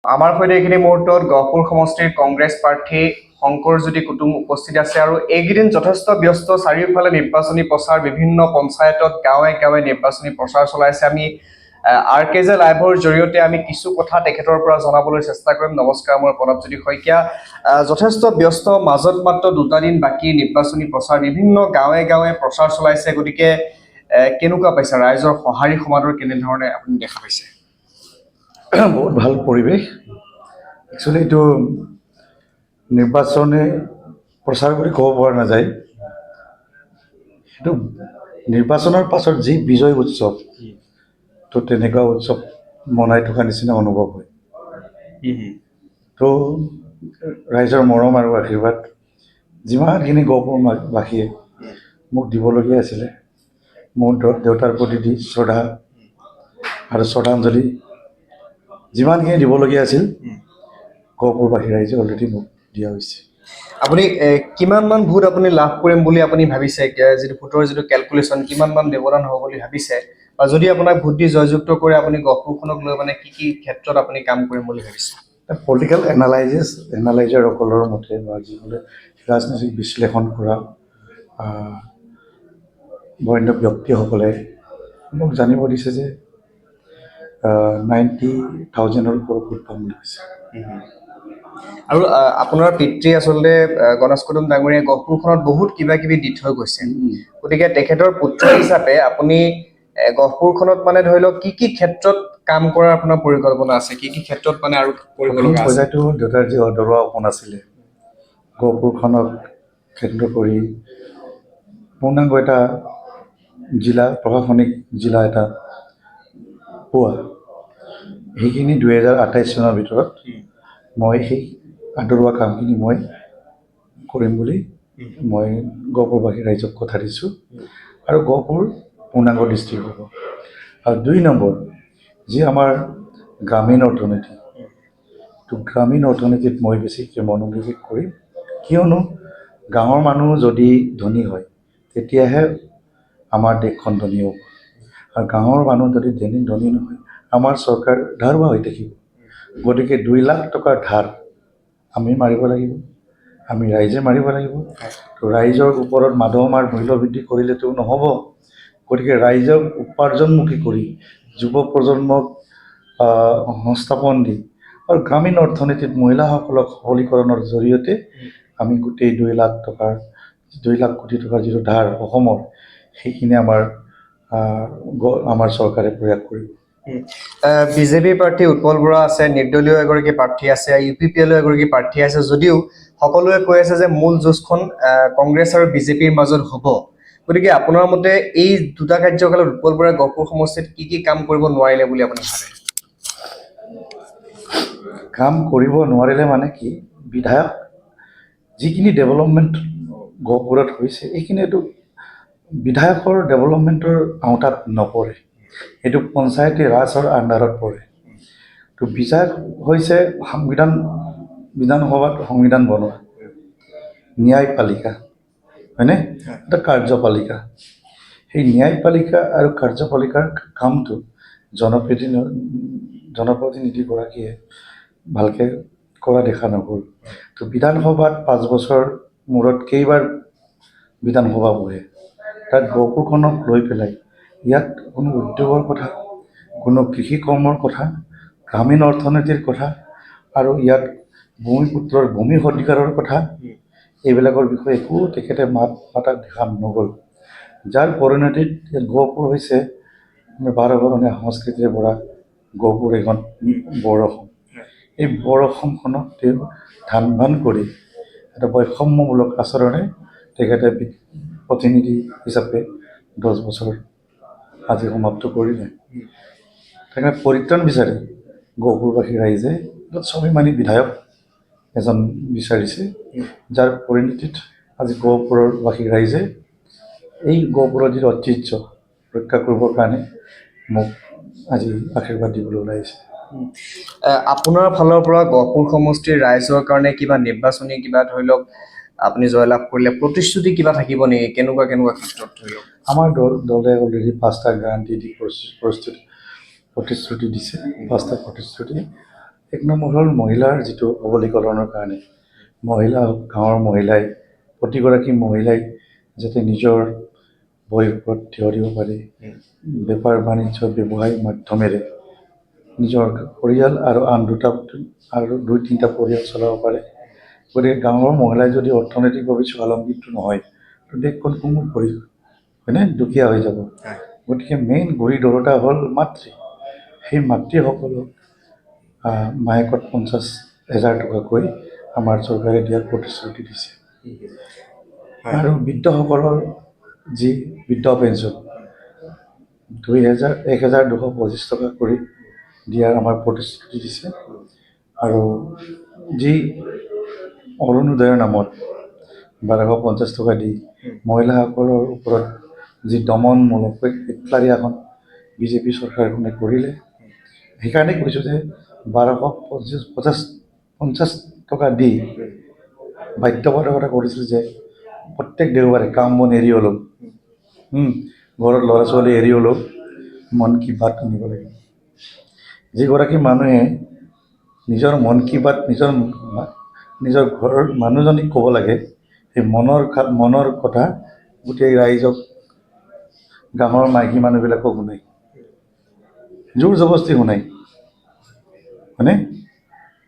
আমাৰ সৈতে এইখিনি মুহূৰ্তত গহপুৰ সমষ্টিৰ কংগ্ৰেছ প্ৰাৰ্থী শংকৰজ্যোতি কুটুম উপস্থিত আছে আৰু এইকেইদিন যথেষ্ট ব্যস্ত চাৰিওফালে নিৰ্বাচনী প্ৰচাৰ বিভিন্ন পঞ্চায়তত গাঁৱে গাঁৱে নিৰ্বাচনী প্ৰচাৰ চলাইছে আমি RKJ লাইভৰ জৰিয়তে আমি কিছু কথা তেখেতৰ পৰা জনাবলৈ চেষ্টা কৰিম নমস্কাৰ মই প্ৰণৱজ্যোতি শইকীয়া যথেষ্ট ব্যস্ত মাজত মাত্ৰ দুটা দিন বাকি নিৰ্বাচনী প্ৰচাৰ বিভিন্ন গাঁৱে গাঁৱে প্ৰচাৰ চলাইছে গতিকে কেনেকুৱা পাইছে ৰাইজৰ সঁহাৰি সমাদৰ কেনে ধৰণে আপুনি দেখা পাইছে বহুত ভাল পৰিৱেশ একচুৱেলি এইটো নিৰ্বাচনী প্ৰচাৰ বুলি ক'ব পৰা নাযায় সেইটো নিৰ্বাচনৰ পাছত যি বিজয় উৎসৱ তো তেনেকুৱা উৎসৱ মনাই থকা নিচিনা অনুভৱ হয় তো ৰাইজৰ মৰম আৰু আশীৰ্বাদ যিমানখিনি গহপুৰবাসীয়ে মোক দিবলগীয়া আছিলে মোৰ দেউতাৰ প্ৰতি দি শ্ৰদ্ধা আৰু শ্ৰদ্ধাঞ্জলি যিমানখিনি দিবলগীয়া আছিল গহপুৰবাসী ৰাইজে অলৰেডি মোক দিয়া হৈছে আপুনি কিমান মান ভোট আপুনি লাভ কৰিম বুলি আপুনি ভাবিছে যিটো ভোটৰ যিটো ক্যালকুলেশন কিমান মান ব্যৱধান হ'ব বুলি ভাবিছে বা যদি আপোনাক ভোট দি জয়যুক্ত কৰে আপুনি গহপুৰখনক লৈ মানে কি ক্ষেত্ৰত আপুনি কাম কৰিম বুলি ভাবিছে পলিটিকেল এনালাইজাৰসকলৰ মতে বা যিসকলে ৰাজনৈতিক বিশ্লেষণ কৰা বৰেণ্য ব্যক্তিসকলে মোক জানিব দিছে যে 90,000-ৰ ওপৰত ভোট পাম বুলি কৈছে আৰু আপোনাৰ পিতৃ আসলে গণেশ কুটুম ডাঙৰীয়া গহপুৰখনত বহুত কিবা কিবি দি থৈ গৈছে গতিকে তেখেতৰ পুত্ৰ হিচাপে আপুনি গহপুৰখনত মানে ধৰি লওক কি ক্ষেত্ৰত কাম কৰাৰ আপোনাৰ পৰিকল্পনা আছে কি ক্ষেত্ৰত মানে আৰু কৰিব লগা আছে দেউতাৰ যি অদৰুৱা সপোন আছিলে গহপুৰখনক কেন্দ্ৰ কৰি পূৰ্ণাংগ এটা জিলা প্ৰশাসনিক জিলা এটা পোৱা সেইখিনি 2028 চনৰ ভিতৰত মই সেই আদৰুৱা কামখিনি মই কৰিম বুলি মই গহপুৰবাসী ৰাইজক কথা দিছোঁ আৰু গহপুৰ পূৰ্ণাংগ ডিষ্ট্ৰিক্ট হ'ব আৰু 2 নম্বৰ যি আমাৰ গ্ৰামীণ অৰ্থনীতি তো গ্ৰামীণ অৰ্থনীতিত মই বেছিকৈ মনোনিৱেশ কৰিম কিয়নো গাঁৱৰ মানুহ যদি ধনী হয় তেতিয়াহে আমাৰ দেশখন ধনী হ'ব আৰু গাঁৱৰ মানুহ যদি ধনী নহয় আমাৰ চৰকাৰ ধাৰুৱা হৈ থাকিব গতিকে 2 লাখ টকাৰ ধাৰ আমি মাৰিব লাগিব আমি ৰাইজে মাৰিব লাগিব তো ৰাইজৰ ওপৰত মাধমাৰ মূল্য বৃদ্ধি কৰিলেতো নহ'ব গতিকে ৰাইজক উপাৰ্জনমুখী কৰি যুৱ প্ৰজন্মক সংস্থাপন দি আৰু গ্ৰামীণ অৰ্থনীতিত মহিলাসকলক সবলীকৰণৰ জৰিয়তে আমি গোটেই 2 লাখ কোটি টকাৰ যিটো ধাৰ অসমৰ সেইখিনি আমাৰ চৰকাৰে প্ৰয়াস কৰিব বিজেপি প্ৰাৰ্থী উৎপল বৰা আছে নিৰ্দলীয় এগৰাকী প্ৰাৰ্থী আছে UPPL এগৰাকী প্ৰাৰ্থী আছে যদিও সকলোৱে কৈ আছে যে মূল যুঁজখন কংগ্ৰেছ আৰু বিজেপিৰ মাজত হ'ব গতিকে আপোনাৰ মতে এই দুটা কাৰ্যকালত উৎপল বৰাই গহপুৰ সমষ্টিত কি কাম কৰিব নোৱাৰিলে বুলি আপুনি ভাবে কাম কৰিব নোৱাৰিলে মানে কি বিধায়ক যিখিনি ডেভেলপমেণ্ট গহপুৰত হৈছে এইখিনিতো বিধায়কৰ ডেভেলপমেণ্টৰ আওতাত নপৰে এইটো পঞ্চায়তী ৰাজৰ আণ্ডাৰত পৰে তো বিধায়ক হৈছে বিধানসভাত সংবিধান বনোৱা ন্যায়পালিকা হয়নে এটা কাৰ্যপালিকা সেই ন্যায়পালিকা আৰু কাৰ্যপালিকাৰ কামটো জনপ্ৰতিনিধিগৰাকীয়ে ভালকৈ কৰা দেখা নগ'ল তো বিধানসভাত 5 বছৰ মূৰত কেইবাৰ বিধানসভা বহে তাত গহপুৰখনক লৈ পেলাই ইয়াত কোনো উদ্যোগৰ কথা কোনো কৃষি কৰ্মৰ কথা গ্ৰামীণ অৰ্থনীতিৰ কথা আৰু ইয়াত ভূমিপুত্ৰৰ ভূমি অধিকাৰৰ কথা এইবিলাকৰ বিষয়ে একো তেখেতে মাতা দেখা নগ'ল যাৰ পৰিণতিত গহপুৰ হৈছে 12 বৰণীয়া সংস্কৃতিৰে ভৰা গহপুৰ এখন বৰ অসম এই বৰ অসমখনক তেওঁ ধান কৰি এটা বৈষম্যমূলক আচৰণে তেখেতে প্ৰতিনিধি হিচাপে 10 বছৰ আজি সমাপ্ত কৰিলে তেখেতে পৰিত্ৰাণ বিচাৰে গহপুৰবাসী ৰাইজে স্বাভিমানী বিধায়ক এজন বিচাৰিছে যাৰ পৰিণতিত আজি গহপুৰবাসী ৰাইজে এই গহপুৰৰ যিটো ঐতিহ্য ৰক্ষা কৰিবৰ কাৰণে মোক আজি আশীৰ্বাদ দিবলৈ ওলাইছে আপোনাৰ ফালৰ পৰা গহপুৰ সমষ্টিৰ ৰাইজৰ কাৰণে কিবা নিৰ্বাচনী কিবা ধৰি লওক আপুনি জয়লাভ কৰিলে প্ৰতিশ্ৰুতি কিবা থাকিব নেকি কেনেকুৱা ক্ষেত্ৰত ধৰি লওক আমাৰ দলে অলৰেডি 5টা গ্যাৰাণ্টি দি প্ৰতিশ্ৰুতি দিছে 5টা প্ৰতিশ্ৰুতি এক নম্বৰ হ'ল মহিলাৰ যিটো সবলীকৰণৰ কাৰণে মহিলা গাঁৱৰ মহিলাই প্ৰতিগৰাকী মহিলাই যাতে নিজৰ ভৰিৰ ওপৰত থিয় দিব পাৰে বেপাৰ বাণিজ্য ব্যৱসায় মাধ্যমেৰে নিজৰ পৰিয়াল আৰু আন আৰু দুই তিনিটা পৰিয়াল চলাব পাৰে গতিকে গাঁৱৰ মহিলাই যদি অৰ্থনৈতিকভাৱে স্বাৱলম্বিত নহয় তো দেশখন কোনো পৰি হয়নে দুখীয়া হৈ যাব গতিকে মেইন গুৰি ধৰোঁতা হ'ল মাতৃ সেই মাতৃসকলক মাহেকত 50,000 টকাকৈ আমাৰ চৰকাৰে দিয়াৰ প্ৰতিশ্ৰুতি দিছে আৰু বৃদ্ধসকলৰ যি বৃদ্ধ পেঞ্চন 1,225 টকা কৰি দিয়াৰ আমাৰ প্ৰতিশ্ৰুতি দিছে আৰু যি অৰুণোদয়ৰ নামত 1,250 টকা দি মহিলাসকলৰ ওপৰত যি দমনমূলক এটলাৰিয়াখন বিজেপি চৰকাৰখনে কৰিলে সেইকাৰণে কৈছোঁ যে 1,250 টকা দি বাধ্যবাধকতা কৰিছিল যে প্ৰত্যেক দেওবাৰে কাম বন এৰি হ'লেও ঘৰত ল'ৰা ছোৱালী এৰি হ'লেও মন কী বাত শুনিব লাগে যিগৰাকী মানুহে নিজৰ মন কী বাত নিজৰ ঘৰৰ মানুহজনীক ক'ব লাগে সেই মনৰ কথা গোটেই ৰাইজক গাঁৱৰ মাইকী মানুহবিলাকক শুনাই জোৰ জবস্তি শুনাই হয়নে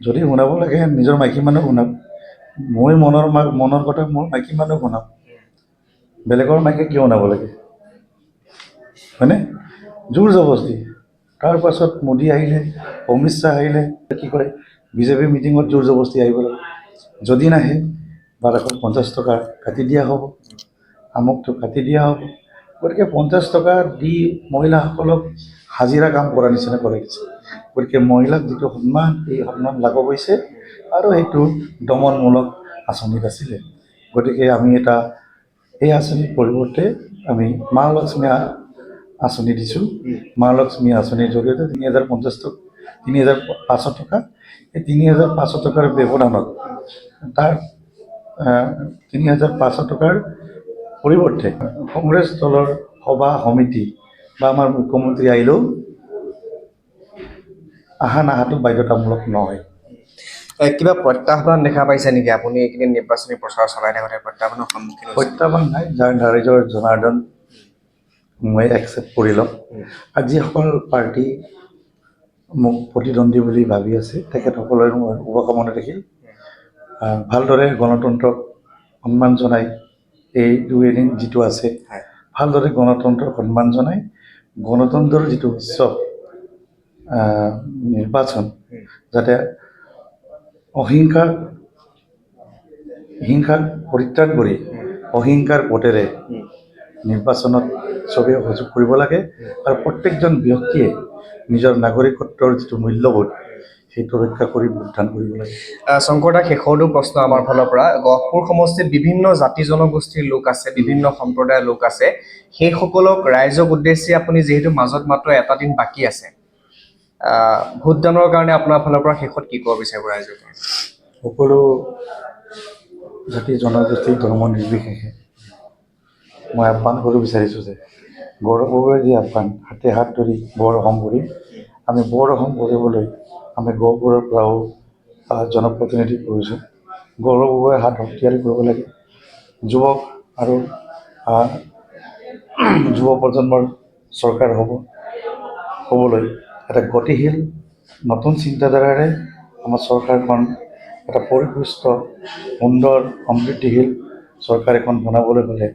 যদি শুনাব লাগে নিজৰ মাইকী মানুহ শুনাওক মই মনৰ কথা মোৰ মাইকী মানুহ শুনাওক বেলেগৰ মাইকে কিয় শুনাব লাগে হয়নে জোৰ জবস্তি তাৰপাছত মোদী আহিলে অমিত শ্বাহ আহিলে কি কয় বিজেপি মিটিঙত জোৰ জবস্তি আহিব লাগে যদি নাহে 1,250 টকা কাটি দিয়া হ'ব আমুকটো কাটি দিয়া হ'ব গতিকে 50 টকা দি মহিলাসকলক হাজিৰা কাম কৰাৰ নিচিনা কৰাই দিছে গতিকে মহিলাক যিটো সন্মান এই সন্মান লাভ হৈছে আৰু সেইটো দমনমূলক আঁচনিত আছিলে গতিকে আমি এই আঁচনিৰ পৰিৱৰ্তে আমি মা লক্ষ্মী আঁচনি দিছোঁ মা লক্ষ্মী আঁচনিৰ জৰিয়তে 3,500 টকা এই 3,500 টকাৰ ব্যৱধানত তাৰ 3,500 টকাৰ পৰিৱৰ্তে কংগ্ৰেছ দলৰ সভা সমিতি বা আমাৰ মুখ্যমন্ত্ৰী আহিলেও নাহাটো বাধ্যতামূলক নহয় কিবা প্ৰত্যাহ্বান দেখা পাইছে নেকি আপুনি এইকেইদিন নিৰ্বাচনী প্ৰচাৰ চলাই থাকোঁতে প্ৰত্যাহ্বানৰ সন্মুখীন প্ৰত্যাহ্বান নাই যাৰ ৰাইজৰ জনাৰ্দন মই একচেপ্ট কৰি ল'ম আৰু যিসকল পাৰ্টি মোক প্ৰতিদ্বন্দ্বী বুলি ভাবি আছে তেখেতসকলৰ শুভকামনা দেখিল ভালদৰে গণতন্ত্ৰক সন্মান জনাই এই 2 এদিন যিটো আছে ভালদৰে গণতন্ত্ৰক সন্মান জনাই গণতন্ত্ৰৰ যিটো উৎসৱ নিৰ্বাচন যাতে হিংসাক পৰিত্ৰাণ কৰি অহিংসাৰ পথেৰে নিৰ্বাচনত চবেই সহযোগ কৰিব লাগে আৰু প্ৰত্যেকজন ব্যক্তিয়ে নিজৰ নাগৰিকত্বৰ যিটো মূল্যবোধ সেইটো ৰক্ষা কৰি ভোটদান কৰিব লাগে শংকৰদা শেষৰটো প্ৰশ্ন আমাৰ ফালৰ পৰা গহপুৰ সমষ্টিত বিভিন্ন জাতি জনগোষ্ঠীৰ লোক আছে বিভিন্ন সম্প্ৰদায়ৰ লোক আছে সেইসকলক ৰাইজক উদ্দেশ্যি আপুনি যিহেতু মাজত মাত্ৰ এটা দিন বাকী আছে ভোটদানৰ কাৰণে আপোনাৰ ফালৰ পৰা শেষত কি ক'ব বিচাৰিব ৰাইজক সকলো জাতি জনগোষ্ঠী ধৰ্ম নিৰ্বিশেষে মই আহ্বান কৰিব বিচাৰিছোঁ যে গৌৰৱৰ যি আহ্বান হাতে হাত ধৰি বৰ অসম কৰিম আমি বৰ অসম কৰিবলৈ আমি গহপুৰৰ পৰাও জনপ্ৰতিনিধিৰ প্ৰয়োজন গৌৰৱৰ হাত শক্তিশালী কৰিব লাগে যুৱক আৰু যুৱ প্ৰজন্মৰ চৰকাৰ হ'বলৈ এটা গতিশীল নতুন চিন্তাধাৰাৰে আমাৰ চৰকাৰখন এটা পৰিপুষ্ট সুন্দৰ সমৃদ্ধিশীল চৰকাৰ এখন বনাবলৈ হ'লে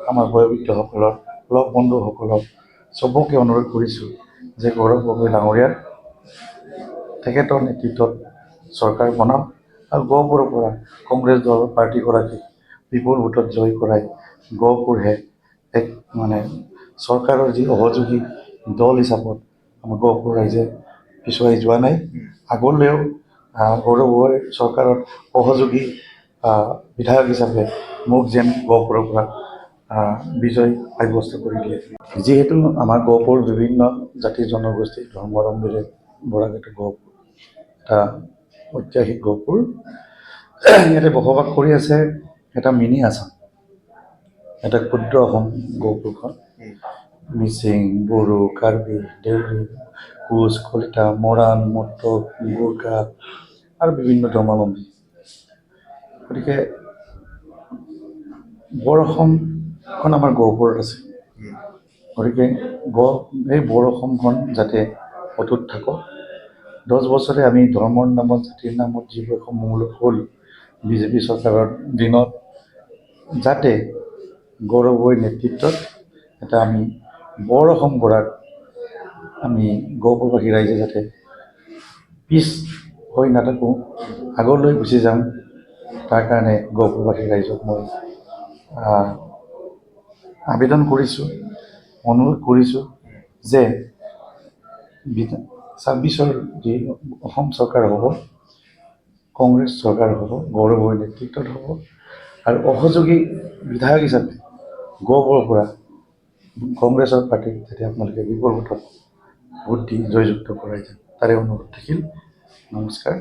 আমাৰ বয়োবৃদ্ধসকলৰ লগ বন্ধুসকলক চবকে অনুৰোধ কৰিছোঁ যে গৌৰৱ গগৈ ডাঙৰীয়াৰ তেখেতৰ নেতৃত্বত চৰকাৰ বনাওক আৰু গহপুৰৰ পৰা কংগ্ৰেছ দলৰ প্ৰাৰ্থীগৰাকীক বিপুল ভোটত জয় কৰাই গহপুৰহে এক চৰকাৰৰ যি সহযোগী দল হিচাপত আমাৰ গহপুৰ ৰাইজে পিছুৱাই যোৱা নাই আগলৈও গৌৰৱ গগৈ চৰকাৰত সহযোগী বিধায়ক হিচাপে মোক যেন গহপুৰৰ পৰা বিজয় সাব্যস্ত কৰি দিয়ে যিহেতু আমাৰ গহপুৰ বিভিন্ন জাতি জনগোষ্ঠী ধৰ্মাৱলম্বীৰে বৰাগত গহপুৰ এটা ঐতিহাসিক গহপুৰ ইয়াতে বসবাস কৰি আছে এটা মিনি আছাম এটা ক্ষুদ্ৰ অসম গহপুৰখন মিচিং বড়ো কাৰ্বি দেউৰী কোচ, কলিতা, মৰাণ, মটক, গোৰ্খা আৰু বিভিন্ন ধৰ্মাৱলম্বী। গতিকে বৰ অসমখন আমাৰ গহপুৰত আছে। গতিকে এই বৰ অসমখন যাতে অটুট থাকক। 10 বছৰে আমি ধৰ্মৰ নামত, জাতিৰ নামত যিবোৰ সমূহ হ'ল বিজেপি চৰকাৰৰ দিনত, যাতে গৌৰৱৰ নেতৃত্বত এটা আমি বৰ অসম গঢ়াত আমি গহপুৰবাসী ৰাইজে যাতে পিছ হৈ নাথাকোঁ, আগলৈ গুচি যাম। তাৰ কাৰণে গহপুৰবাসী ৰাইজক মই আবেদন কৰিছোঁ, অনুৰোধ কৰিছোঁ যে 26ৰ যি অসম চৰকাৰ হ'ব, কংগ্ৰেছ চৰকাৰ হ'ব, গৌৰৱৰ নেতৃত্বত হ'ব, আৰু অসহযোগী বিধায়ক হিচাপে গহপুৰৰ পৰা কংগ্ৰেছৰ প্ৰাৰ্থীক যাতে আপোনালোকে বিপুল ভোটত ভোট দি জয়যুক্ত কৰাই যায়, তাৰে অনুৰোধ থাকিল। নমস্কাৰ।